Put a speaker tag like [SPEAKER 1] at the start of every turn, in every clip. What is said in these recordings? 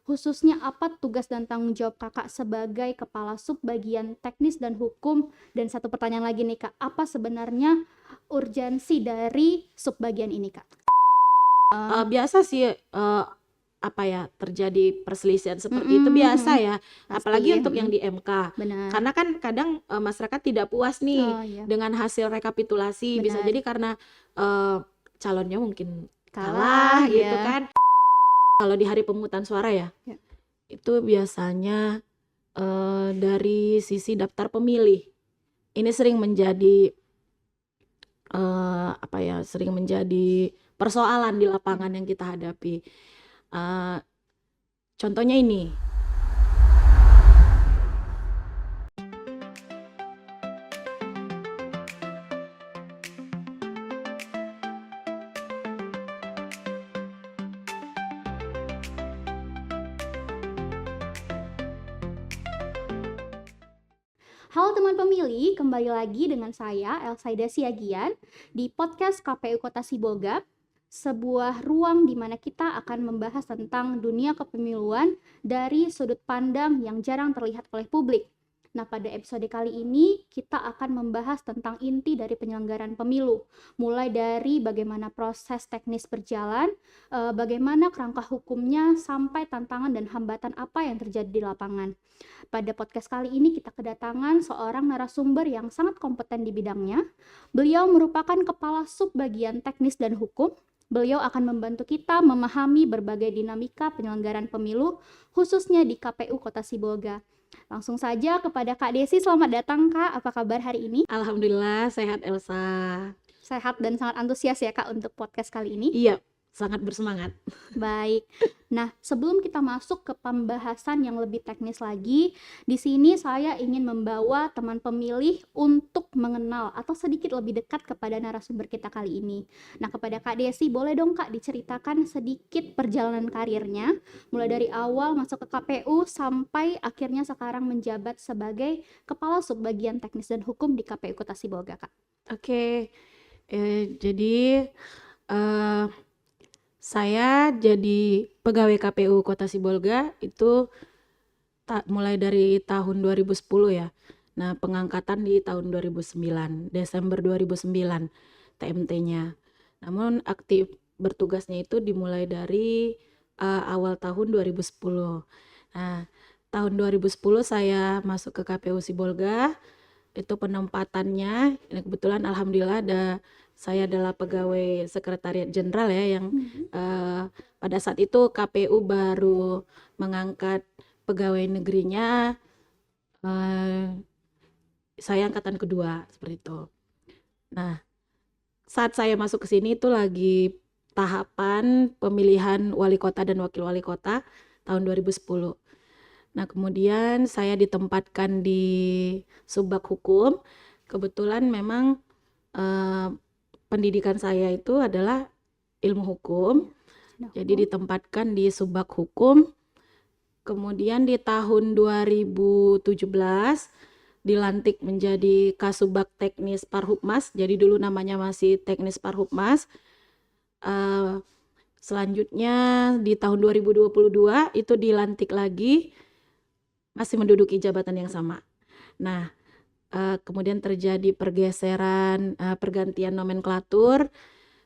[SPEAKER 1] Khususnya apa tugas dan tanggung jawab Kakak sebagai kepala sub bagian teknis dan hukum? Dan satu pertanyaan lagi nih Kak, apa sebenarnya urgensi dari sub bagian ini Kak?
[SPEAKER 2] Biasa sih, apa ya, terjadi perselisihan seperti itu biasa ya, apalagi
[SPEAKER 1] Pasti,
[SPEAKER 2] untuk yang di MK.
[SPEAKER 1] benar.
[SPEAKER 2] Karena kan kadang, masyarakat tidak puas nih
[SPEAKER 1] Oh iya,
[SPEAKER 2] dengan hasil rekapitulasi, bisa
[SPEAKER 1] benar.
[SPEAKER 2] jadi karena, calonnya mungkin
[SPEAKER 1] Kalah,
[SPEAKER 2] kalah gitu
[SPEAKER 1] ya.
[SPEAKER 2] kan. Kalau di hari pemungutan suara ya,
[SPEAKER 1] Ya.
[SPEAKER 2] itu biasanya, dari sisi daftar pemilih, ini sering menjadi, apa ya, sering menjadi persoalan di lapangan yang kita hadapi. Contohnya ini.
[SPEAKER 1] Halo teman pemilih, kembali lagi dengan saya Elsaida Siagian di podcast KPU Kota Sibolga, sebuah ruang di mana kita akan membahas tentang dunia kepemiluan dari sudut pandang yang jarang terlihat oleh publik. Nah, pada episode kali ini kita akan membahas tentang inti dari penyelenggaraan pemilu, mulai dari bagaimana proses teknis berjalan, bagaimana kerangka hukumnya, sampai tantangan dan hambatan apa yang terjadi di lapangan. Pada podcast kali ini kita kedatangan seorang narasumber yang sangat kompeten di bidangnya. Beliau merupakan kepala sub bagian teknis dan hukum. Beliau akan membantu kita memahami berbagai dinamika penyelenggaraan pemilu, khususnya di KPU Kota Sibolga. Langsung saja kepada Kak Desi, selamat datang Kak, apa kabar hari ini?
[SPEAKER 2] Alhamdulillah sehat Elsa.
[SPEAKER 1] Sehat dan sangat antusias ya Kak untuk podcast kali ini?
[SPEAKER 2] Iya, sangat bersemangat.
[SPEAKER 1] Baik. Nah, sebelum kita masuk ke pembahasan yang lebih teknis lagi, di sini saya ingin membawa teman pemilih untuk mengenal atau sedikit lebih dekat kepada narasumber kita kali ini. Nah, kepada Kak Desi, boleh dong Kak diceritakan sedikit perjalanan karirnya, mulai dari awal masuk ke KPU sampai akhirnya sekarang menjabat sebagai Kepala Subbagian Teknis dan Hukum di KPU Kota Sibolga, Kak.
[SPEAKER 2] Oke, jadi saya jadi pegawai KPU Kota Sibolga itu mulai dari tahun 2010 ya. Nah, pengangkatan di tahun 2009, Desember 2009 TMT-nya. Namun aktif bertugasnya itu dimulai dari awal tahun 2010. Nah, tahun 2010 saya masuk ke KPU Sibolga. Itu penempatannya, ini kebetulan alhamdulillah saya adalah pegawai sekretariat jenderal ya yang pada saat itu KPU baru mengangkat pegawai negerinya, saya angkatan kedua seperti itu. Nah, saat saya masuk ke sini itu lagi tahapan pemilihan wali kota dan wakil wali kota tahun 2010. Nah, kemudian saya ditempatkan di Subbag Hukum. Kebetulan memang pendidikan saya itu adalah ilmu hukum. Jadi ditempatkan di Subbag Hukum. Kemudian di tahun 2017 dilantik menjadi Kasubag Teknis Parhubmas. Jadi dulu namanya masih Teknis Parhubmas. Selanjutnya di tahun 2022 itu dilantik lagi, masih menduduki jabatan yang sama. Nah, kemudian terjadi pergantian nomenklatur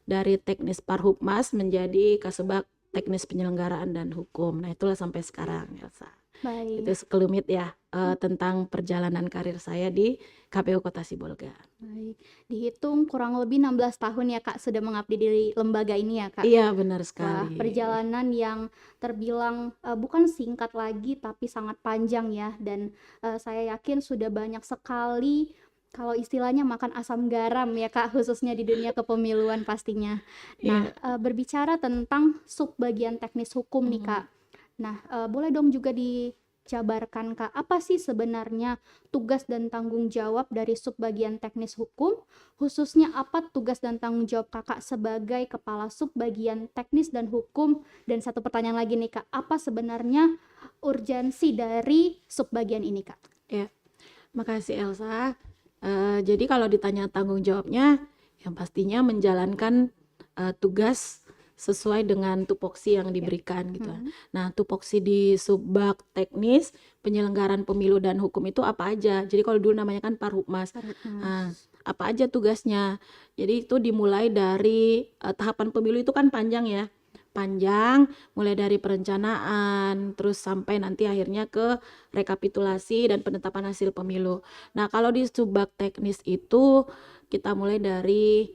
[SPEAKER 2] dari Teknis Parhubmas menjadi Kasubag Teknis Penyelenggaraan dan Hukum. Nah, itulah sampai sekarang, Elsa.
[SPEAKER 1] Baik.
[SPEAKER 2] Itu sekelumit ya tentang perjalanan karir saya di KPU Kota Sibolga.
[SPEAKER 1] Baik, dihitung kurang lebih 16 tahun ya Kak sudah mengabdi di lembaga ini ya Kak.
[SPEAKER 2] Iya, benar
[SPEAKER 1] Wah,
[SPEAKER 2] sekali.
[SPEAKER 1] perjalanan yang terbilang bukan singkat lagi tapi sangat panjang ya, dan saya yakin sudah banyak sekali kalau istilahnya makan asam garam ya Kak, khususnya di dunia kepemiluan pastinya. Nah, berbicara tentang subbagian teknis hukum nih Kak. Nah, boleh dong juga dijabarkan Kak, apa sih sebenarnya tugas dan tanggung jawab dari subbagian teknis hukum, khususnya apa tugas dan tanggung jawab Kakak sebagai kepala subbagian teknis dan hukum? Dan satu pertanyaan lagi nih Kak, apa sebenarnya urgensi dari subbagian ini Kak?
[SPEAKER 2] Ya, makasih Elsa. Jadi kalau ditanya tanggung jawabnya, yang pastinya menjalankan tugas sesuai dengan tupoksi yang diberikan gitu. Nah, tupoksi di Subbag Teknis Penyelenggaraan Pemilu dan Hukum itu apa aja? Jadi kalau dulu namanya kan Parhubmas. Nah, apa aja tugasnya? Jadi itu dimulai dari tahapan pemilu itu kan panjang ya. Panjang, mulai dari perencanaan, terus sampai nanti akhirnya ke rekapitulasi dan penetapan hasil pemilu. Nah, kalau di Subbag Teknis itu kita mulai dari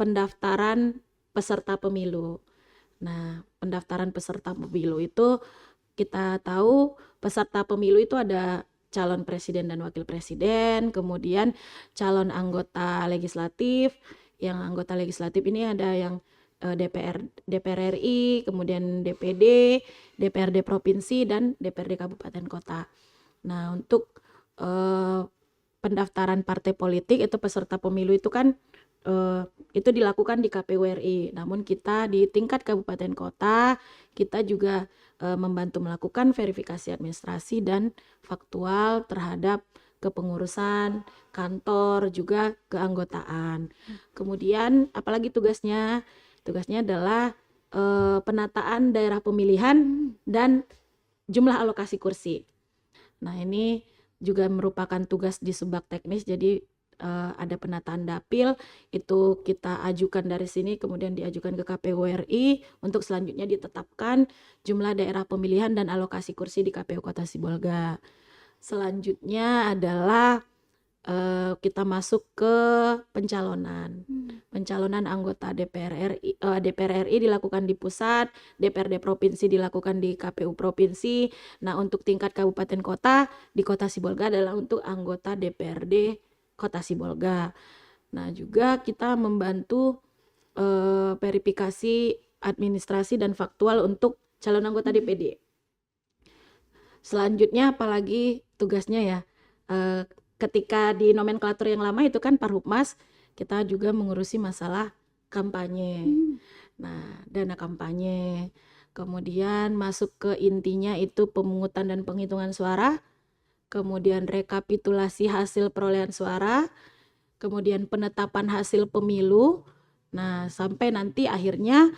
[SPEAKER 2] pendaftaran peserta pemilu. Nah, pendaftaran peserta pemilu itu kita tahu peserta pemilu itu ada calon presiden dan wakil presiden, kemudian calon anggota legislatif. Yang anggota legislatif ini ada yang DPR RI, kemudian DPD, DPRD provinsi dan DPRD kabupaten kota. Nah, untuk pendaftaran partai politik itu peserta pemilu itu kan itu dilakukan di KPU RI. Namun kita di tingkat kabupaten kota kita juga membantu melakukan verifikasi administrasi dan faktual terhadap kepengurusan kantor juga keanggotaan. Kemudian apalagi tugasnya? Tugasnya adalah penataan daerah pemilihan dan jumlah alokasi kursi. Nah, ini juga merupakan tugas di Subbag Teknis. Jadi ada penataan dapil itu kita ajukan dari sini, kemudian diajukan ke KPU RI untuk selanjutnya ditetapkan jumlah daerah pemilihan dan alokasi kursi di KPU Kota Sibolga. Selanjutnya adalah kita masuk ke pencalonan. Pencalonan anggota DPR RI dilakukan di pusat, DPRD provinsi dilakukan di KPU provinsi. Nah, untuk tingkat kabupaten kota di Kota Sibolga adalah untuk anggota DPRD Kota Sibolga. Nah, juga kita membantu verifikasi administrasi dan faktual untuk calon anggota DPD. Selanjutnya apalagi tugasnya ya, ketika di nomenklatur yang lama itu kan Parhubmas, kita juga mengurusi masalah kampanye. Nah, dana kampanye. Kemudian masuk ke intinya itu pemungutan dan penghitungan suara, kemudian rekapitulasi hasil perolehan suara, kemudian penetapan hasil pemilu. Nah, sampai nanti akhirnya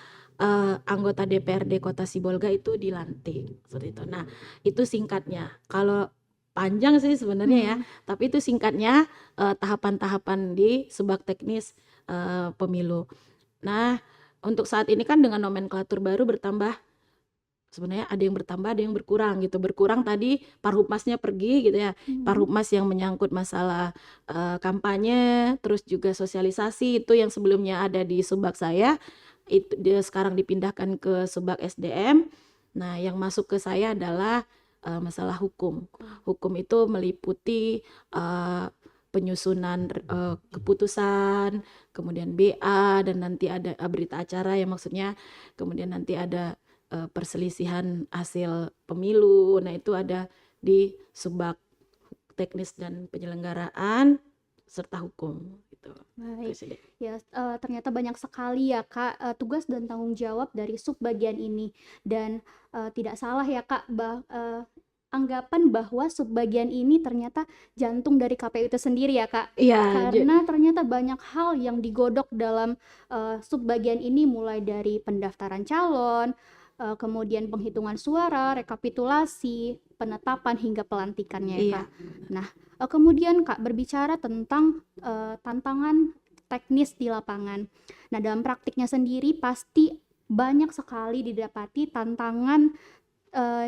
[SPEAKER 2] anggota DPRD Kota Sibolga itu dilantik seperti itu. Nah, itu singkatnya. Kalau panjang sih sebenarnya ya, tapi itu singkatnya tahapan-tahapan di Subbag Teknis pemilu. Nah, untuk saat ini kan dengan nomenklatur baru bertambah, sebenarnya ada yang bertambah, ada yang berkurang gitu. Berkurang tadi Parhubmasnya pergi gitu ya. Parhubmas yang menyangkut masalah kampanye, terus juga sosialisasi itu yang sebelumnya ada di Subbag saya, itu dia sekarang dipindahkan ke Subbag SDM. Nah, yang masuk ke saya adalah masalah hukum. Hukum itu meliputi penyusunan keputusan, kemudian BA, dan nanti ada berita acara yang maksudnya kemudian nanti ada perselisihan hasil pemilu. Nah, itu ada di Subbag Teknis dan Penyelenggaraan serta Hukum gitu.
[SPEAKER 1] Baik.
[SPEAKER 2] Presiden.
[SPEAKER 1] Ya, ternyata banyak sekali ya Kak tugas dan tanggung jawab dari subbagian ini, dan tidak salah ya Kak anggapan bahwa subbagian ini ternyata jantung dari KPU itu sendiri ya Kak.
[SPEAKER 2] Iya,
[SPEAKER 1] Karena ternyata banyak hal yang digodok dalam subbagian ini, mulai dari pendaftaran calon, kemudian penghitungan suara, rekapitulasi, penetapan hingga pelantikannya ya
[SPEAKER 2] iya.
[SPEAKER 1] Kak. Nah, kemudian Kak berbicara tentang tantangan teknis di lapangan. Nah, dalam praktiknya sendiri pasti banyak sekali didapati tantangan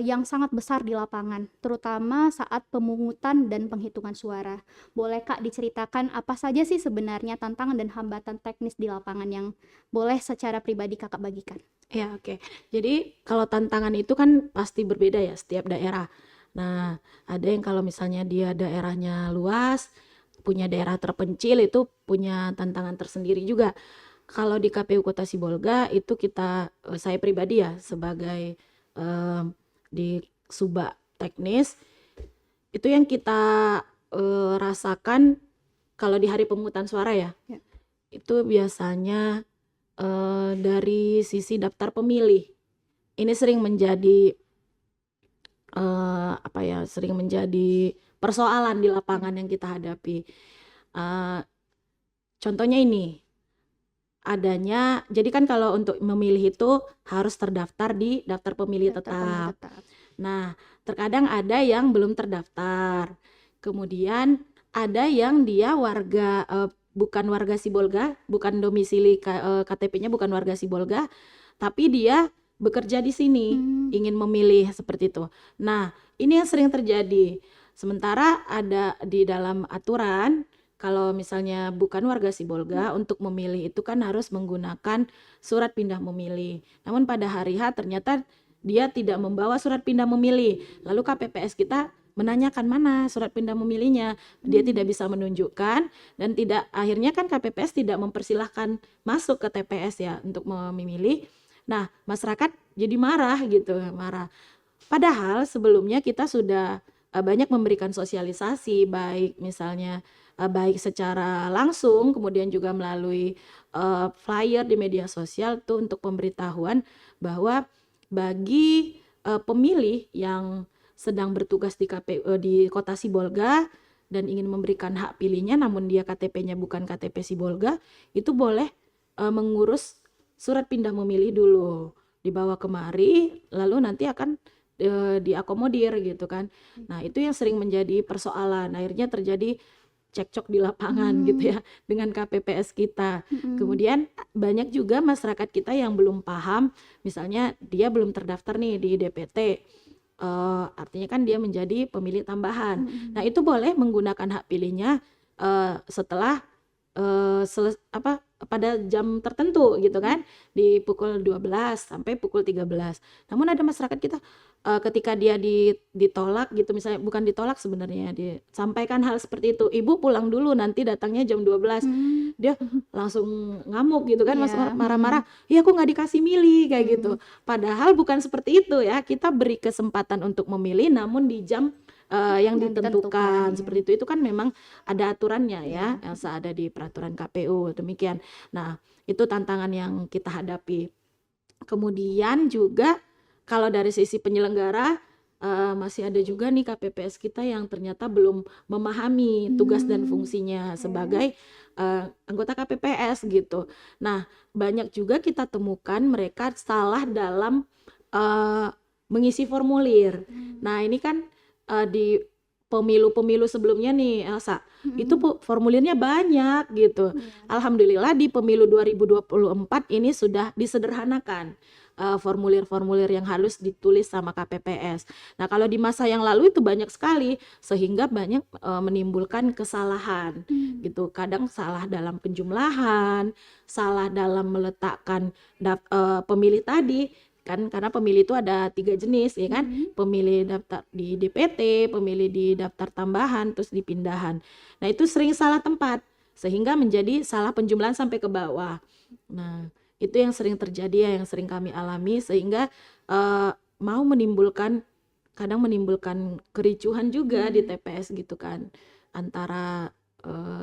[SPEAKER 1] yang sangat besar di lapangan, terutama saat pemungutan dan penghitungan suara. Boleh Kak diceritakan apa saja sih sebenarnya tantangan dan hambatan teknis di lapangan yang boleh secara pribadi Kakak bagikan?
[SPEAKER 2] Ya, oke. Jadi kalau tantangan itu kan pasti berbeda ya setiap daerah. Nah, ada yang kalau misalnya dia daerahnya luas, punya daerah terpencil, itu punya tantangan tersendiri juga. Kalau di KPU Kota Sibolga itu kita, saya pribadi ya sebagai di Subbag Teknis, itu yang kita rasakan kalau di hari pemungutan suara ya,
[SPEAKER 1] Ya.
[SPEAKER 2] itu biasanya dari sisi daftar pemilih. Ini sering menjadi sering menjadi persoalan di lapangan yang kita hadapi. Contohnya ini, adanya, jadi kan kalau untuk memilih itu harus terdaftar di daftar pemilih
[SPEAKER 1] Daftar pemilih
[SPEAKER 2] tetap.
[SPEAKER 1] tetap.
[SPEAKER 2] Nah, terkadang ada yang belum terdaftar. Kemudian ada yang dia bukan warga Sibolga, bukan domisili KTP-nya bukan warga Sibolga, tapi dia bekerja di sini, ingin memilih seperti itu. Nah, ini yang sering terjadi. Sementara ada di dalam aturan, kalau misalnya bukan warga Sibolga, untuk memilih itu kan harus menggunakan surat pindah memilih. Namun pada hari H ternyata dia tidak membawa surat pindah memilih. Lalu KPPS kita menanyakan mana surat pindah memilihnya. Dia tidak bisa menunjukkan dan akhirnya kan KPPS tidak mempersilahkan masuk ke TPS ya untuk memilih. Nah, masyarakat jadi marah gitu, marah. Padahal sebelumnya kita sudah banyak memberikan sosialisasi, baik misalnya baik secara langsung, kemudian juga melalui flyer di media sosial tuh untuk pemberitahuan bahwa bagi pemilih yang sedang bertugas di di Kota Sibolga dan ingin memberikan hak pilihnya, namun dia KTP-nya bukan KTP Sibolga, itu boleh mengurus surat pindah memilih dulu, dibawa kemari, lalu nanti akan diakomodir gitu kan. Nah, itu yang sering menjadi persoalan. Akhirnya terjadi cekcok di lapangan gitu ya dengan KPPS kita. Kemudian banyak juga masyarakat kita yang belum paham, misalnya dia belum terdaftar nih di DPT. Artinya kan dia menjadi pemilih tambahan. Nah, itu boleh menggunakan hak pilihnya setelah pada jam tertentu gitu kan, di pukul 12 sampai pukul 13. Namun ada masyarakat kita ketika dia ditolak gitu, misalnya bukan ditolak sebenarnya, disampaikan hal seperti itu, "Ibu pulang dulu nanti datangnya jam 12." Dia langsung ngamuk gitu kan, marah-marah, "Ya aku nggak dikasih milih," kayak gitu. Padahal bukan seperti itu ya, kita beri kesempatan untuk memilih namun di jam yang ditentukan seperti itu kan memang ada aturannya ya, Elsa, ada di peraturan KPU demikian. Nah, itu tantangan yang kita hadapi. Kemudian juga kalau dari sisi penyelenggara masih ada juga nih KPPS kita yang ternyata belum memahami tugas dan fungsinya sebagai anggota KPPS gitu. Nah, banyak juga kita temukan mereka salah dalam mengisi formulir. Nah, ini kan di pemilu-pemilu sebelumnya nih Elsa, itu formulirnya banyak gitu. Alhamdulillah di pemilu 2024 ini sudah disederhanakan formulir-formulir yang harus ditulis sama KPPS. Nah, kalau di masa yang lalu itu banyak sekali sehingga banyak menimbulkan kesalahan gitu. Kadang salah dalam penjumlahan, salah dalam meletakkan pemilih tadi kan, karena pemilih itu ada 3 jenis ya kan, pemilih daftar di DPT, pemilih di daftar tambahan, terus di pindahan. Nah, itu sering salah tempat sehingga menjadi salah penjumlahan sampai ke bawah. Nah, itu yang sering terjadi ya, yang sering kami alami sehingga kadang menimbulkan kericuhan juga di TPS gitu kan, antara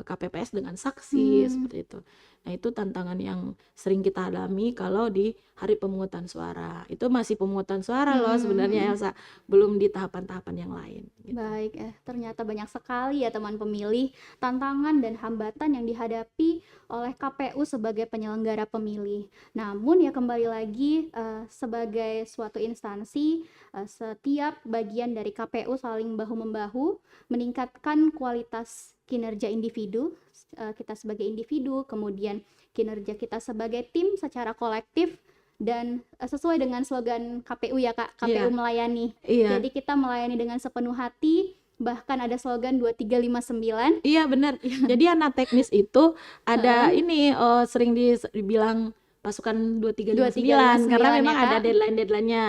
[SPEAKER 2] KPPS dengan saksi seperti itu. Nah, itu tantangan yang sering kita alami kalau di hari pemungutan suara. Itu masih pemungutan suara loh sebenarnya Elsa, belum di tahapan-tahapan yang lain gitu.
[SPEAKER 1] Baik, ternyata banyak sekali ya teman pemilih tantangan dan hambatan yang dihadapi oleh KPU sebagai penyelenggara pemilih. Namun ya kembali lagi sebagai suatu instansi, setiap bagian dari KPU saling bahu-membahu meningkatkan kualitas kinerja individu, kita sebagai individu, kemudian kinerja kita sebagai tim secara kolektif, dan sesuai dengan slogan KPU ya Kak, KPU melayani. Jadi kita melayani dengan sepenuh hati, bahkan ada slogan 2359.
[SPEAKER 2] Iya benar. Jadi anak teknis itu ada ini sering dibilang pasukan 2359 karena memang ada deadline-nya.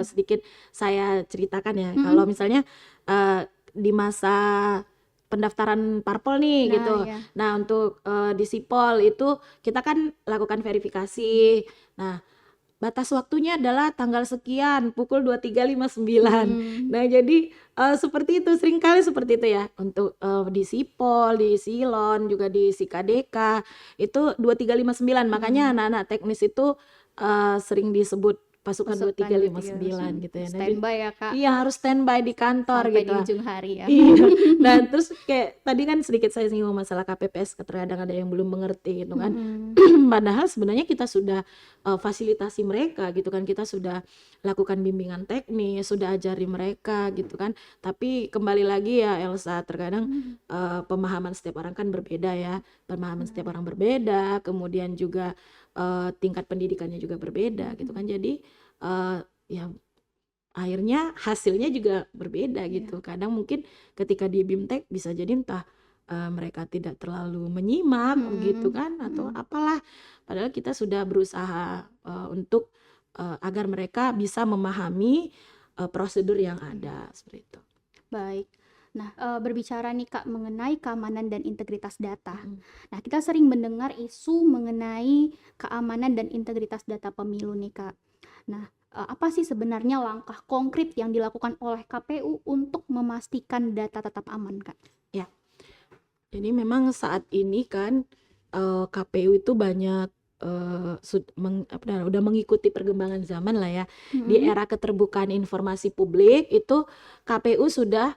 [SPEAKER 2] Sedikit saya ceritakan ya. Kalau misalnya di masa pendaftaran parpol nih gitu. Nah, untuk di Sipol itu kita kan lakukan verifikasi. Nah, batas waktunya adalah tanggal sekian pukul 23.59. Nah, jadi seperti itu, seringkali seperti itu ya. Untuk di Sipol, di Silon, juga di Sikadeka itu 2359. Makanya anak-anak teknis itu sering disebut pasukan
[SPEAKER 1] Pasukan
[SPEAKER 2] 2359 gitu ya. Nah, jadi
[SPEAKER 1] standby ya Kak
[SPEAKER 2] iya harus standby di kantor
[SPEAKER 1] sampai
[SPEAKER 2] gitu.
[SPEAKER 1] di ujung hari ya.
[SPEAKER 2] Iya. Nah, terus kayak tadi kan sedikit saya singgung masalah KPPS, kadang ada yang belum mengerti gitu kan. Padahal sebenarnya kita sudah fasilitasi mereka gitu kan, kita sudah lakukan bimbingan teknis, sudah ajari mereka gitu kan. Tapi kembali lagi ya Elsa, terkadang pemahaman setiap orang kan berbeda ya, pemahaman setiap orang berbeda, kemudian juga tingkat pendidikannya juga berbeda gitu kan. Jadi ya akhirnya hasilnya juga berbeda gitu. Kadang mungkin ketika di BIMTEK bisa jadi entah mereka tidak terlalu menyimak gitu kan, atau apalah. Padahal kita sudah berusaha untuk agar mereka bisa memahami prosedur yang ada seperti itu.
[SPEAKER 1] Baik. Nah, berbicara nih Kak mengenai keamanan dan integritas data. Nah, kita sering mendengar isu mengenai keamanan dan integritas data pemilu nih Kak. Nah, apa sih sebenarnya langkah konkret yang dilakukan oleh KPU untuk memastikan data tetap aman Kak?
[SPEAKER 2] Ya, jadi memang saat ini kan KPU itu banyak udah mengikuti perkembangan zaman lah ya. Di era keterbukaan informasi publik itu KPU sudah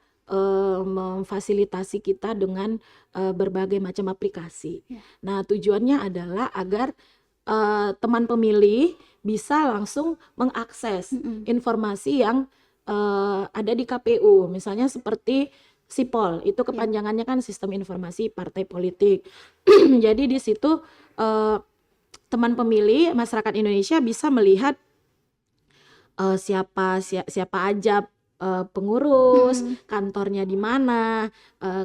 [SPEAKER 2] memfasilitasi kita dengan berbagai macam aplikasi. Nah, tujuannya adalah agar teman pemilih bisa langsung mengakses informasi yang ada di KPU. Misalnya seperti SIPOL, itu kepanjangannya kan Sistem Informasi Partai Politik. Jadi di situ teman pemilih masyarakat Indonesia bisa melihat siapa aja pengurus, kantornya di mana,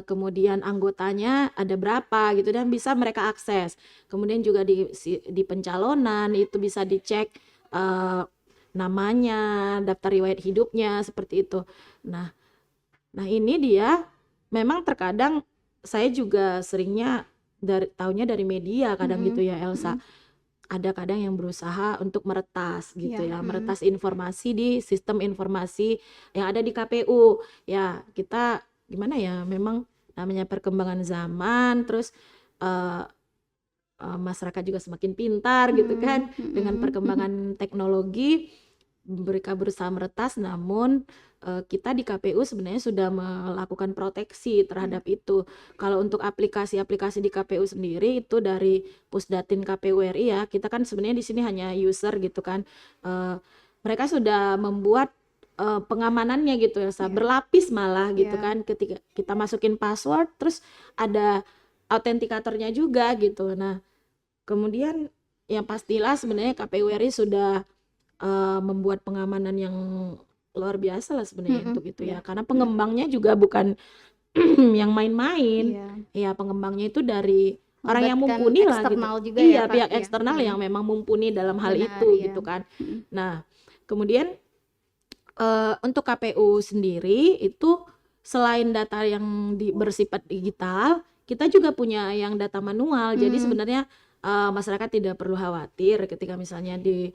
[SPEAKER 2] kemudian anggotanya ada berapa gitu, dan bisa mereka akses. Kemudian juga di pencalonan itu bisa dicek namanya, daftar riwayat hidupnya seperti itu. Nah ini dia memang terkadang saya juga seringnya taunya dari media kadang gitu ya Elsa. Ada kadang yang berusaha untuk meretas gitu ya, meretas informasi di sistem informasi yang ada di KPU. Ya kita gimana ya, memang namanya perkembangan zaman, terus masyarakat juga semakin pintar gitu kan, dengan perkembangan teknologi mereka berusaha meretas, namun kita di KPU sebenarnya sudah melakukan proteksi terhadap itu. Kalau untuk aplikasi-aplikasi di KPU sendiri itu dari Pusdatin KPU RI ya, kita kan sebenarnya di sini hanya user gitu kan. Mereka sudah membuat pengamanannya gitu ya, berlapis malah gitu kan. Ketika kita masukin password, terus ada autentikatornya juga gitu. Nah, kemudian yang pastilah sebenarnya KPU RI sudah membuat pengamanan yang luar biasa lah sebenarnya untuk itu ya, karena pengembangnya juga bukan yang main-main. Ya pengembangnya itu dari orang yang mumpuni lah gitu.
[SPEAKER 1] Juga
[SPEAKER 2] iya,
[SPEAKER 1] ya,
[SPEAKER 2] pihak eksternal yang memang mumpuni dalam hal itu gitu kan. Nah, kemudian untuk KPU sendiri itu selain data yang bersifat digital, kita juga punya yang data manual. Jadi sebenarnya masyarakat tidak perlu khawatir ketika misalnya di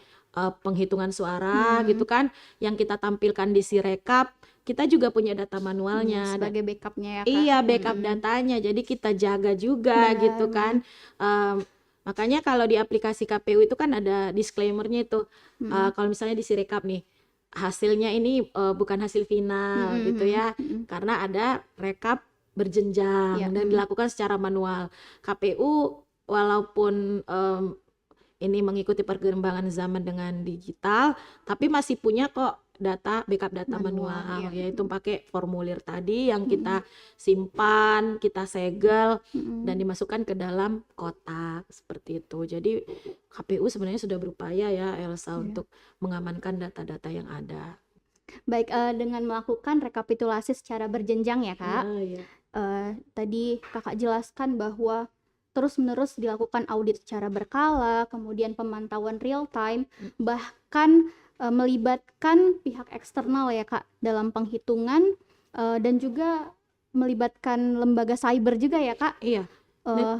[SPEAKER 2] penghitungan suara gitu kan, yang kita tampilkan di Sirekap, kita juga punya data manualnya
[SPEAKER 1] sebagai backupnya ya Kak.
[SPEAKER 2] Iya, backup datanya, jadi kita jaga juga gitu kan. Makanya kalau di aplikasi KPU itu kan ada disclaimer-nya itu, kalau misalnya di Sirekap nih, hasilnya ini bukan hasil final gitu ya, karena ada rekap berjenjang dan dilakukan secara manual. KPU walaupun ini mengikuti perkembangan zaman dengan digital, tapi masih punya kok backup data manual yaitu pakai formulir tadi yang kita simpan, kita segel dan dimasukkan ke dalam kotak seperti itu. Jadi KPU sebenarnya sudah berupaya ya Elsa untuk mengamankan data-data yang ada.
[SPEAKER 1] Baik, dengan melakukan rekapitulasi secara berjenjang ya Kak. Tadi Kakak jelaskan bahwa terus-menerus dilakukan audit secara berkala, kemudian pemantauan real time, bahkan melibatkan pihak eksternal ya Kak dalam penghitungan, dan juga melibatkan lembaga cyber juga ya Kak.
[SPEAKER 2] Iya.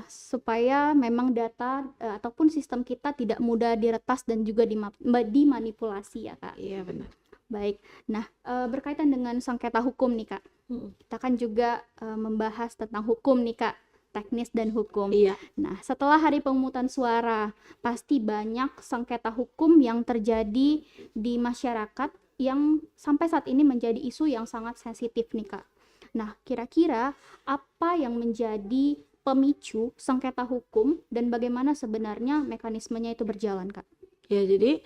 [SPEAKER 1] Supaya memang data ataupun sistem kita tidak mudah diretas dan juga dimanipulasi ya Kak.
[SPEAKER 2] Iya benar.
[SPEAKER 1] Baik. Nah, berkaitan dengan sengketa hukum nih Kak. Kita kan juga membahas tentang hukum nih Kak. teknis dan hukum.
[SPEAKER 2] Iya.
[SPEAKER 1] Nah, setelah hari pemungutan suara, pasti banyak sengketa hukum yang terjadi di masyarakat yang sampai saat ini menjadi isu yang sangat sensitif nih, Kak. Nah, kira-kira apa yang menjadi pemicu sengketa hukum dan bagaimana sebenarnya mekanismenya itu berjalan, Kak?
[SPEAKER 2] Ya, jadi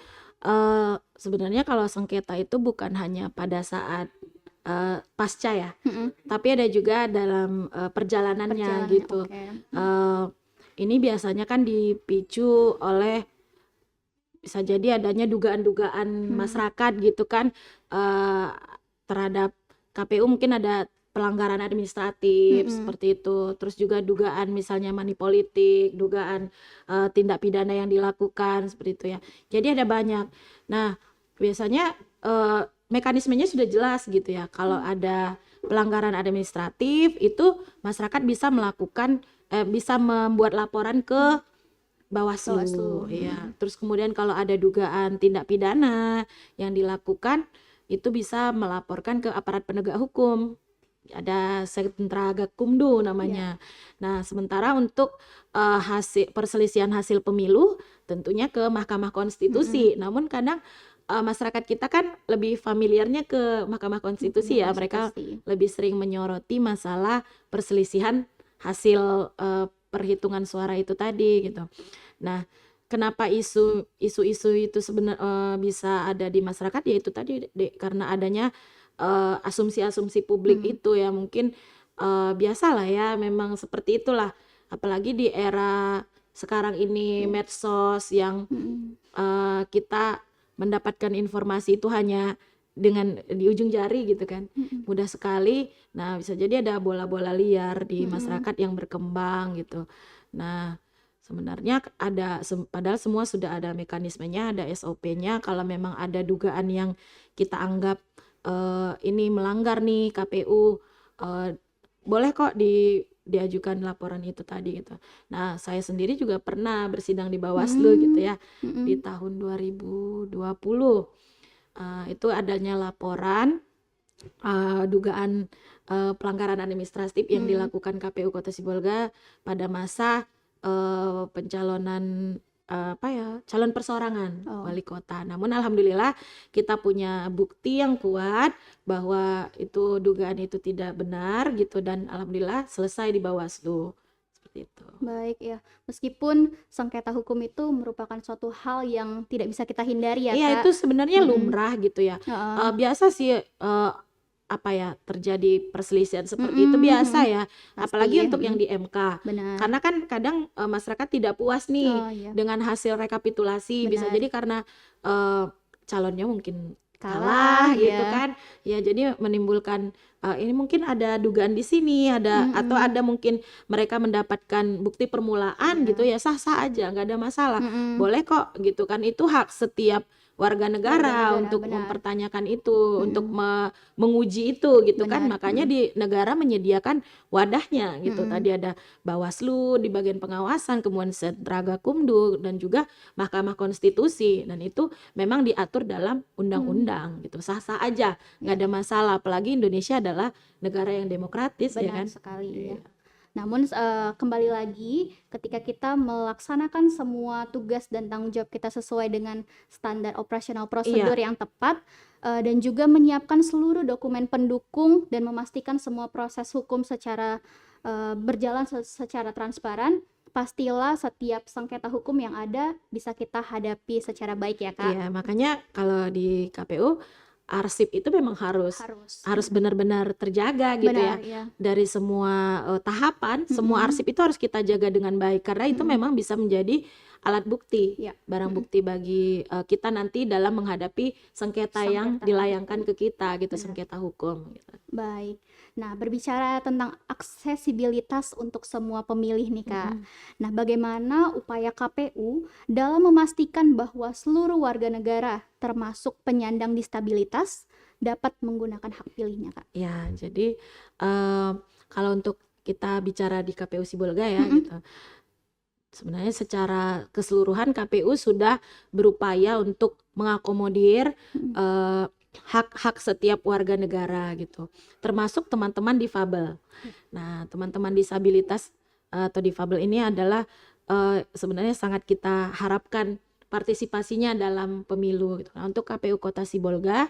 [SPEAKER 2] sebenarnya kalau sengketa itu bukan hanya pada saat pasca ya, tapi ada juga dalam perjalanannya gitu.
[SPEAKER 1] Oke.
[SPEAKER 2] Ini biasanya kan dipicu oleh bisa jadi adanya dugaan-dugaan masyarakat gitu kan terhadap KPU, mungkin ada pelanggaran administratif seperti itu, terus juga dugaan misalnya money politik, dugaan tindak pidana yang dilakukan seperti itu ya. Jadi ada banyak. Nah, biasanya mekanismenya sudah jelas gitu ya. Kalau ada pelanggaran administratif itu masyarakat bisa melakukan bisa membuat laporan ke Bawaslu. Ya. Terus kemudian kalau ada dugaan tindak pidana yang dilakukan itu bisa melaporkan ke aparat penegak hukum. Ada Sentra Gakumdu namanya. Nah, sementara untuk perselisihan hasil pemilu tentunya ke Mahkamah Konstitusi. Namun kadang masyarakat kita kan lebih familiarnya ke Mahkamah Konstitusi ya. Mereka lebih sering menyoroti masalah perselisihan hasil perhitungan suara itu tadi gitu. Nah, kenapa isu-isu itu sebenarnya bisa ada di masyarakat, ya itu tadi karena adanya asumsi-asumsi publik itu ya, mungkin biasalah ya, memang seperti itulah, apalagi di era sekarang ini medsos yang kita mendapatkan informasi itu hanya dengan di ujung jari gitu kan, mudah sekali. Nah, bisa jadi ada bola-bola liar di masyarakat yang berkembang gitu. Nah, sebenarnya padahal semua sudah ada mekanismenya, ada SOP-nya. Kalau memang ada dugaan yang kita anggap ini melanggar nih KPU, boleh kok diajukan laporan itu tadi gitu. Nah, saya sendiri juga pernah bersidang di Bawaslu gitu ya, di tahun 2020. Itu adanya laporan dugaan pelanggaran administratif yang dilakukan KPU Kota Sibolga pada masa pencalonan calon perseorangan wali kota. Namun alhamdulillah kita punya bukti yang kuat bahwa itu dugaan itu tidak benar gitu, dan alhamdulillah selesai di Bawaslu. Seperti itu.
[SPEAKER 1] Baik ya, meskipun sengketa hukum itu merupakan suatu hal yang tidak bisa kita hindari ya,
[SPEAKER 2] Iya,
[SPEAKER 1] Kak.
[SPEAKER 2] itu sebenarnya lumrah gitu ya. Biasa sih terjadi perselisihan seperti itu biasa ya, apalagi untuk yang di MK.
[SPEAKER 1] Benar.
[SPEAKER 2] Karena kan kadang masyarakat tidak puas nih dengan hasil rekapitulasi. Bisa jadi karena calonnya mungkin kalah gitu kan. Ya, jadi menimbulkan ini mungkin ada dugaan di sini, atau ada mungkin mereka mendapatkan bukti permulaan gitu ya, sah-sah aja, nggak ada masalah. Boleh kok gitu kan, itu hak setiap warga negara untuk mempertanyakan itu, untuk menguji itu gitu kan. Makanya di negara menyediakan wadahnya gitu. Tadi ada Bawaslu di bagian pengawasan, kemudian Sentra Gakumdu, dan juga Mahkamah Konstitusi, dan itu memang diatur dalam undang-undang gitu, sah-sah aja, nggak ada masalah. Apalagi Indonesia adalah negara yang demokratis.
[SPEAKER 1] Benar
[SPEAKER 2] ya kan
[SPEAKER 1] sekali ya. Namun kembali lagi, ketika kita melaksanakan semua tugas dan tanggung jawab kita sesuai dengan standar operasional prosedur yang tepat, dan juga menyiapkan seluruh dokumen pendukung dan memastikan semua proses hukum secara berjalan secara transparan, pastilah setiap sengketa hukum yang ada bisa kita hadapi secara baik ya, Kak.
[SPEAKER 2] Iya, makanya kalau di KPU arsip itu memang harus benar-benar terjaga gitu.
[SPEAKER 1] Benar,
[SPEAKER 2] ya. Dari semua tahapan, semua arsip itu harus kita jaga dengan baik, karena itu memang bisa menjadi alat bukti, barang bukti bagi kita nanti dalam menghadapi sengketa yang dilayangkan ke kita gitu, sengketa hukum gitu.
[SPEAKER 1] Baik. Nah, berbicara tentang aksesibilitas untuk semua pemilih nih, Kak. Nah, bagaimana upaya KPU dalam memastikan bahwa seluruh warga negara, termasuk penyandang disabilitas, dapat menggunakan hak pilihnya, Kak?
[SPEAKER 2] Ya, jadi kalau untuk kita bicara di KPU Sibolga ya gitu, sebenarnya secara keseluruhan KPU sudah berupaya untuk mengakomodir hak-hak setiap warga negara gitu, termasuk teman-teman difabel. Nah, teman-teman disabilitas atau difabel ini adalah sebenarnya sangat kita harapkan partisipasinya dalam pemilu gitu. Nah, untuk KPU Kota Sibolga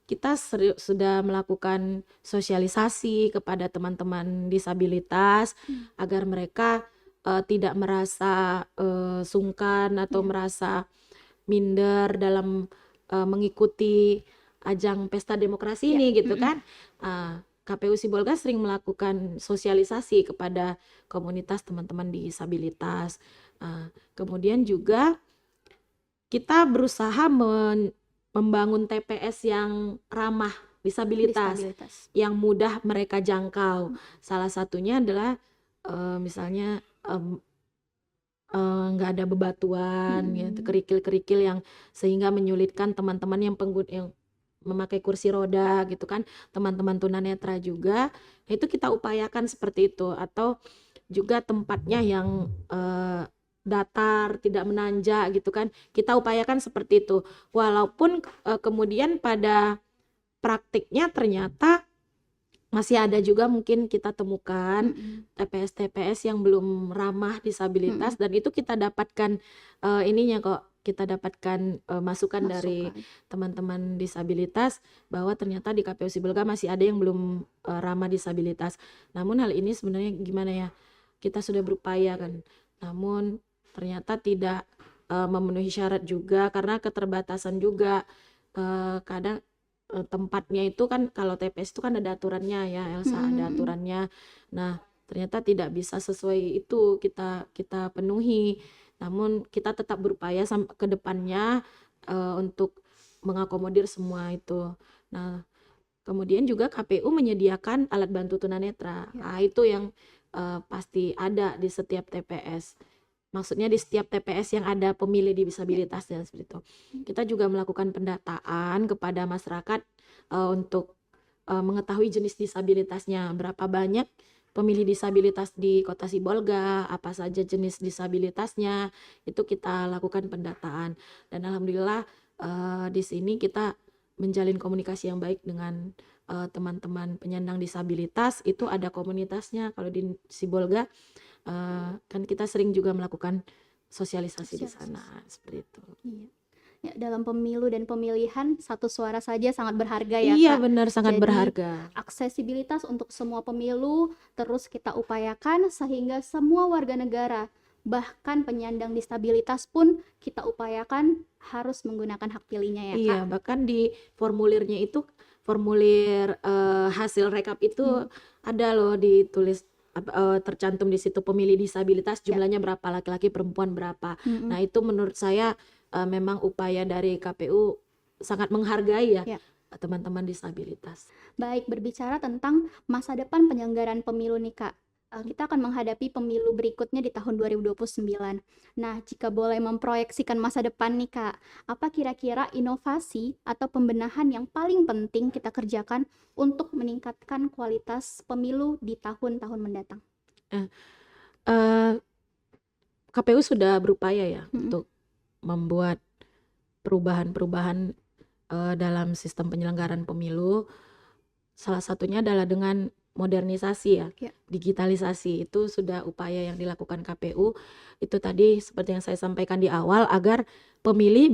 [SPEAKER 2] kita sudah melakukan sosialisasi kepada teman-teman disabilitas agar mereka tidak merasa sungkan atau merasa minder dalam mengikuti ajang pesta demokrasi ini gitu kan. KPU Sibolga sering melakukan sosialisasi kepada komunitas teman-teman disabilitas. Kemudian juga kita berusaha membangun TPS yang ramah disabilitas, yang mudah mereka jangkau. Salah satunya adalah misalnya nggak ada bebatuan, gitu, kerikil-kerikil yang sehingga menyulitkan teman-teman yang memakai kursi roda gitu kan, teman-teman tunanetra juga. Itu kita upayakan seperti itu, atau juga tempatnya yang datar, tidak menanjak gitu kan, kita upayakan seperti itu. Walaupun kemudian pada praktiknya ternyata masih ada juga mungkin kita temukan TPS-TPS yang belum ramah disabilitas, dan itu kita dapatkan ininya kok, kita dapatkan masukan dari teman-teman disabilitas bahwa ternyata di KPU Sibolga masih ada yang belum ramah disabilitas. Namun hal ini sebenarnya gimana ya, kita sudah berupaya kan, namun ternyata tidak memenuhi syarat juga karena keterbatasan juga. Kadang tempatnya itu kan, kalau TPS itu kan ada aturannya ya Elsa, ada aturannya. Nah ternyata tidak bisa sesuai itu kita penuhi, namun kita tetap berupaya ke depannya untuk mengakomodir semua itu. Nah kemudian juga KPU menyediakan alat bantu tunanetra. Nah itu yang pasti ada di setiap TPS. Maksudnya di setiap TPS yang ada pemilih disabilitas dan seperti itu. Kita juga melakukan pendataan kepada masyarakat untuk mengetahui jenis disabilitasnya, berapa banyak pemilih disabilitas di Kota Sibolga, apa saja jenis disabilitasnya, itu kita lakukan pendataan. Dan alhamdulillah di sini kita menjalin komunikasi yang baik dengan teman-teman penyandang disabilitas. Itu ada komunitasnya kalau di Sibolga. Kan kita sering juga melakukan sosialisasi di sana seperti itu.
[SPEAKER 1] Iya. Ya, dalam pemilu dan pemilihan satu suara saja sangat berharga ya
[SPEAKER 2] Iya
[SPEAKER 1] Kak.
[SPEAKER 2] benar, sangat
[SPEAKER 1] Jadi,
[SPEAKER 2] berharga.
[SPEAKER 1] aksesibilitas untuk semua pemilu terus kita upayakan sehingga semua warga negara, bahkan penyandang disabilitas pun kita upayakan harus menggunakan hak pilihnya ya Kak.
[SPEAKER 2] Iya, bahkan di formulirnya itu, formulir hasil rekap itu ada loh ditulis, tercantum di situ pemilih disabilitas jumlahnya berapa, laki-laki perempuan berapa. Nah itu menurut saya memang upaya dari KPU sangat menghargai ya teman-teman disabilitas.
[SPEAKER 1] Baik, berbicara tentang masa depan penyelenggaraan pemilu nih Kak, kita akan menghadapi pemilu berikutnya di tahun 2029. Nah, jika boleh memproyeksikan masa depan nih Kak, apa kira-kira inovasi atau pembenahan yang paling penting kita kerjakan untuk meningkatkan kualitas pemilu di tahun-tahun mendatang?
[SPEAKER 2] KPU sudah berupaya ya untuk membuat perubahan-perubahan dalam sistem penyelenggaraan pemilu. Salah satunya adalah dengan modernisasi ya, digitalisasi. Itu sudah upaya yang dilakukan KPU. Itu tadi seperti yang saya sampaikan di awal, agar pemilih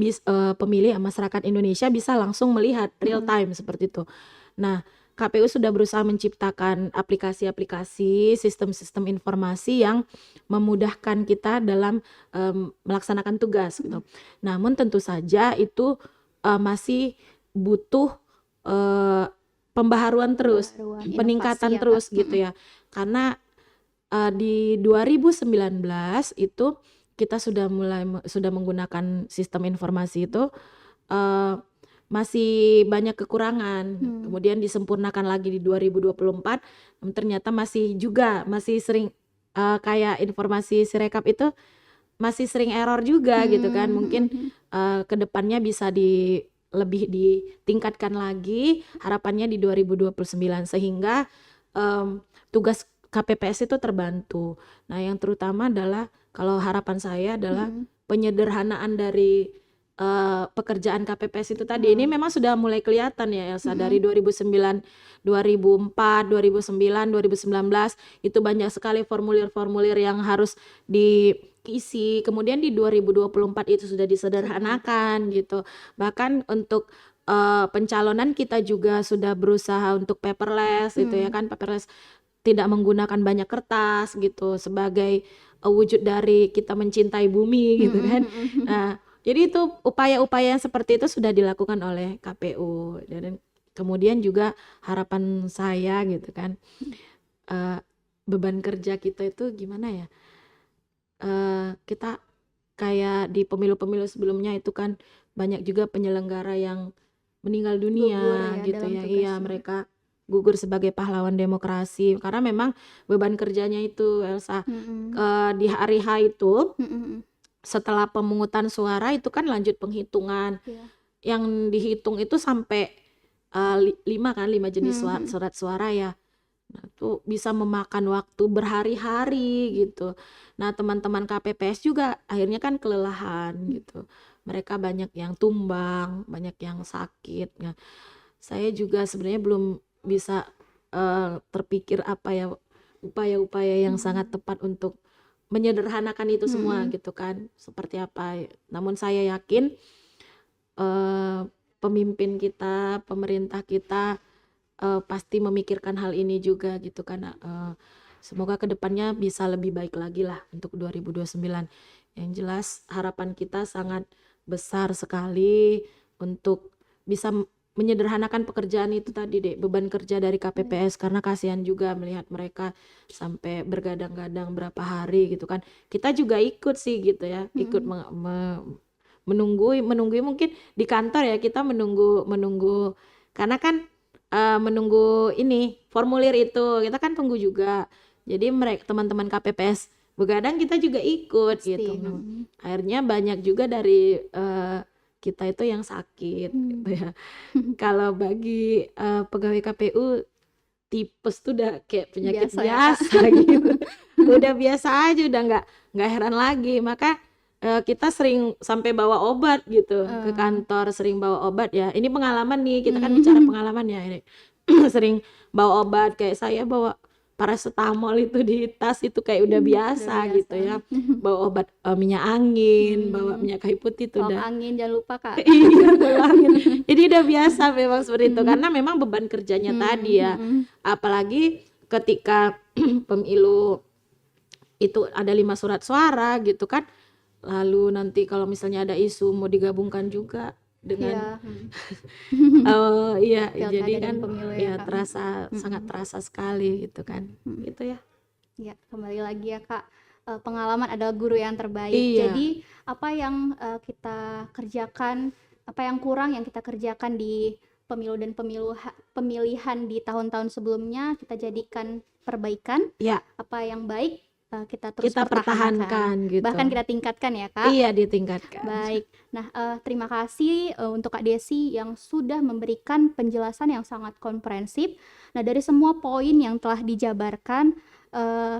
[SPEAKER 2] masyarakat Indonesia bisa langsung melihat real time seperti itu. Nah KPU sudah berusaha menciptakan aplikasi-aplikasi, sistem-sistem informasi yang memudahkan kita dalam melaksanakan tugas gitu. Namun tentu saja itu masih butuh pembaharuan terus, peningkatan terus gitu ya. Karena di 2019 itu kita sudah menggunakan sistem informasi itu masih banyak kekurangan. Kemudian disempurnakan lagi di 2024, ternyata masih sering kayak informasi Sirekap itu masih sering error juga gitu kan. Mungkin kedepannya bisa lebih ditingkatkan lagi, harapannya di 2029 sehingga tugas KPPS itu terbantu. Nah yang terutama adalah, kalau harapan saya adalah penyederhanaan dari pekerjaan KPPS itu tadi ini memang sudah mulai kelihatan ya Elsa dari 2009, 2004, 2009, 2019 itu banyak sekali formulir-formulir yang harus diisi. Kemudian di 2024 itu sudah disederhanakan gitu. Bahkan untuk pencalonan kita juga sudah berusaha untuk paperless gitu ya kan, paperless tidak menggunakan banyak kertas gitu sebagai wujud dari kita mencintai bumi gitu kan. Nah, jadi itu upaya-upaya yang seperti itu sudah dilakukan oleh KPU dan kemudian juga harapan saya gitu kan, beban kerja kita itu gimana ya, kita kayak di pemilu-pemilu sebelumnya itu kan banyak juga penyelenggara yang meninggal dunia
[SPEAKER 1] Gugur ya
[SPEAKER 2] gitu
[SPEAKER 1] dalam
[SPEAKER 2] ya. Iya,
[SPEAKER 1] tugasnya.
[SPEAKER 2] mereka gugur sebagai pahlawan demokrasi karena memang beban kerjanya itu Elsa, di hari H itu setelah pemungutan suara itu kan lanjut penghitungan.
[SPEAKER 1] Iya.
[SPEAKER 2] Yang dihitung itu sampai 5 jenis surat suara ya. Nah, itu bisa memakan waktu berhari-hari gitu. Nah, teman-teman KPPS juga akhirnya kan kelelahan gitu. Mereka banyak yang tumbang, banyak yang sakit. Nah, saya juga sebenarnya belum bisa terpikir apa ya upaya-upaya yang sangat tepat untuk menyederhanakan itu semua gitu kan. Seperti apa. Namun saya yakin pemimpin kita, pemerintah kita pasti memikirkan hal ini juga gitu kan. Semoga kedepannya bisa lebih baik lagi lah untuk 2029. Yang jelas harapan kita sangat besar sekali untuk bisa menyederhanakan pekerjaan itu tadi deh, beban kerja dari KPPS karena kasihan juga melihat mereka sampai bergadang-gadang berapa hari gitu kan. Kita juga ikut sih gitu ya, ikut menunggu mungkin di kantor ya kita menunggu karena kan menunggu ini formulir itu kita kan tunggu juga. Jadi mereka teman-teman KPPS begadang kita juga ikut gitu. Akhirnya banyak juga dari kita itu yang sakit gitu ya. Kalau bagi pegawai KPU tipes tuh udah kayak penyakit biasa gitu. Udah biasa aja, udah nggak heran lagi. Maka kita sering sampai bawa obat gitu ke kantor, sering bawa obat ya. Ini pengalaman nih, kita kan bicara pengalaman ya ini. Sering bawa obat, kayak saya bawa paracetamol itu di tas itu kayak udah biasa gitu ya. Bawa obat minyak angin, bawa minyak kayu putih itu udah.
[SPEAKER 1] Angin jangan lupa Kak.
[SPEAKER 2] Iya, angin. Jadi udah biasa memang seperti itu karena memang beban kerjanya tadi ya. Apalagi ketika pemilu itu ada 5 surat suara gitu kan. Lalu nanti kalau misalnya ada isu mau digabungkan juga dengan jadi kan ya terasa sangat terasa sekali gitu kan. Gitu ya.
[SPEAKER 1] Ya, kembali lagi ya Kak. Pengalaman adalah guru yang terbaik. Jadi apa yang kita kerjakan, apa yang kurang yang kita kerjakan di pemilu dan pemilihan di tahun-tahun sebelumnya kita jadikan perbaikan. Apa yang baik kita terus pertahankan gitu. Bahkan kita tingkatkan ya Kak.
[SPEAKER 2] Iya, ditingkatkan.
[SPEAKER 1] Baik. Nah, terima kasih untuk Kak Desi yang sudah memberikan penjelasan yang sangat komprehensif. Nah, dari semua poin yang telah dijabarkan,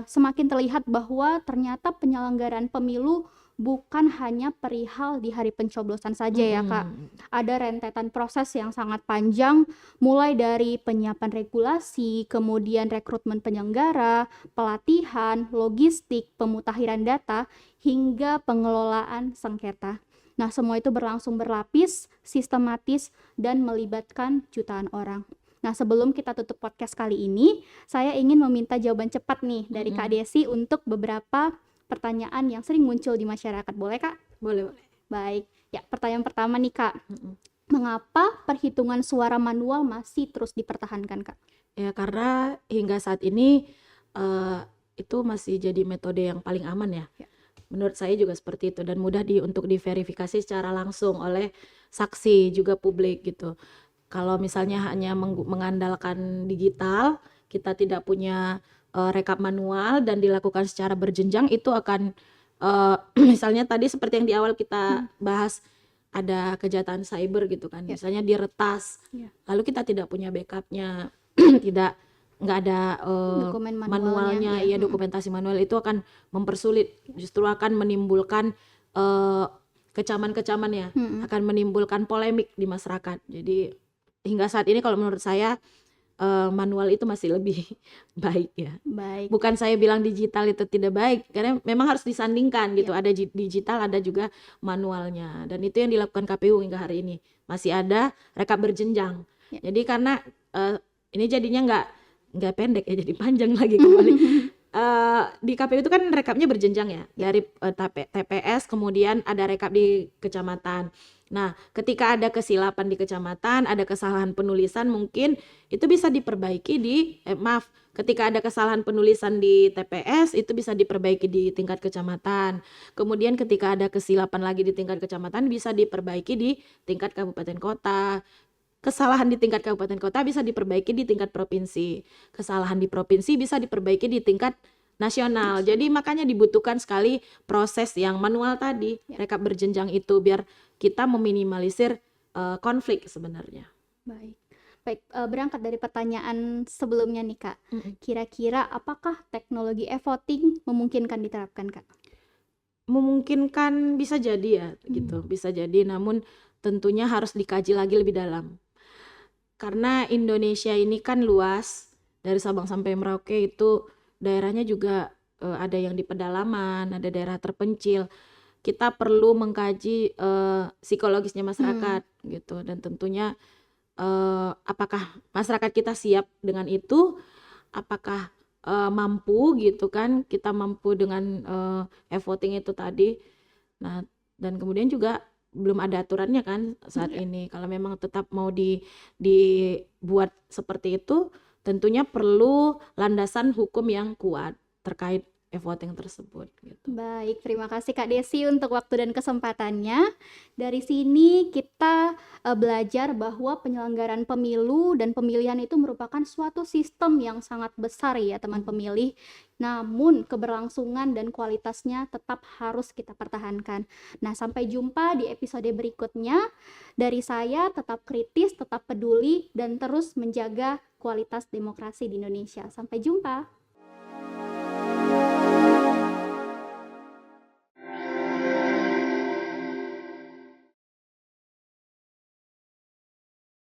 [SPEAKER 1] semakin terlihat bahwa ternyata penyelenggaraan pemilu bukan hanya perihal di hari pencoblosan saja ya Kak. Ada rentetan proses yang sangat panjang, mulai dari penyiapan regulasi, kemudian rekrutmen penyelenggara, pelatihan, logistik, pemutakhiran data, hingga pengelolaan sengketa. Nah, semua itu berlangsung berlapis, sistematis, dan melibatkan jutaan orang. Nah, sebelum kita tutup podcast kali ini, saya ingin meminta jawaban cepat nih dari Kak Desi untuk beberapa pertanyaan yang sering muncul di masyarakat. Boleh Kak?
[SPEAKER 2] Boleh.
[SPEAKER 1] Baik. Ya, pertanyaan pertama nih Kak. Mengapa perhitungan suara manual masih terus dipertahankan Kak?
[SPEAKER 2] Ya, karena hingga saat ini itu masih jadi metode yang paling aman ya. Menurut saya juga seperti itu dan mudah untuk diverifikasi secara langsung oleh saksi juga publik gitu. Kalau misalnya hanya mengandalkan digital, kita tidak punya rekap manual dan dilakukan secara berjenjang, itu akan misalnya tadi seperti yang di awal kita bahas ada kejahatan cyber gitu kan, misalnya diretas, lalu kita tidak punya backupnya, nggak ada manualnya, dokumentasi manual itu akan mempersulit, justru akan menimbulkan kecaman-kecamannya,
[SPEAKER 1] Mm-mm.
[SPEAKER 2] akan menimbulkan polemik di masyarakat. Jadi hingga saat ini kalau menurut saya manual itu masih lebih baik ya.
[SPEAKER 1] Baik.
[SPEAKER 2] Bukan saya bilang digital itu tidak baik, karena memang harus disandingkan gitu.
[SPEAKER 1] Ya.
[SPEAKER 2] Ada digital, ada juga manualnya. Dan itu yang dilakukan KPU hingga hari ini. Masih ada rekap berjenjang.
[SPEAKER 1] Ya.
[SPEAKER 2] Jadi karena ini jadinya nggak pendek ya, jadi panjang lagi kembali. Di KPU itu kan rekapnya berjenjang ya, dari TPS, kemudian ada rekap di kecamatan. Nah, ketika ada kesilapan di kecamatan, ada kesalahan penulisan, mungkin itu bisa diperbaiki ketika ada kesalahan penulisan di TPS, itu bisa diperbaiki di tingkat kecamatan. Kemudian ketika ada kesilapan lagi di tingkat kecamatan, bisa diperbaiki di tingkat kabupaten kota. Kesalahan di tingkat kabupaten kota bisa diperbaiki di tingkat provinsi. Kesalahan di provinsi bisa diperbaiki di tingkat nasional. Jadi makanya dibutuhkan sekali proses yang manual tadi, rekap berjenjang itu, biar kita meminimalisir konflik sebenarnya.
[SPEAKER 1] Baik. Berangkat dari pertanyaan sebelumnya nih Kak, kira-kira apakah teknologi e-voting memungkinkan diterapkan Kak?
[SPEAKER 2] Memungkinkan bisa jadi ya, gitu, bisa jadi, namun tentunya harus dikaji lagi lebih dalam. Karena Indonesia ini kan luas, dari Sabang sampai Merauke itu daerahnya juga ada yang di pedalaman, ada daerah terpencil. Kita perlu mengkaji psikologisnya masyarakat gitu, dan tentunya apakah masyarakat kita siap dengan itu, apakah mampu gitu kan, kita mampu dengan e-voting itu tadi. Nah, dan kemudian juga belum ada aturannya kan saat ini. Kalau memang tetap mau dibuat seperti itu, tentunya perlu landasan hukum yang kuat terkait e-voting tersebut gitu.
[SPEAKER 1] Baik, terima kasih Kak Desi untuk waktu dan kesempatannya. Dari sini kita belajar bahwa penyelenggaraan pemilu dan pemilihan itu merupakan suatu sistem yang sangat besar ya teman pemilih. Namun keberlangsungan dan kualitasnya tetap harus kita pertahankan. Nah, sampai jumpa di episode berikutnya. Dari saya, tetap kritis, tetap peduli, dan terus menjaga kualitas demokrasi di Indonesia. Sampai jumpa.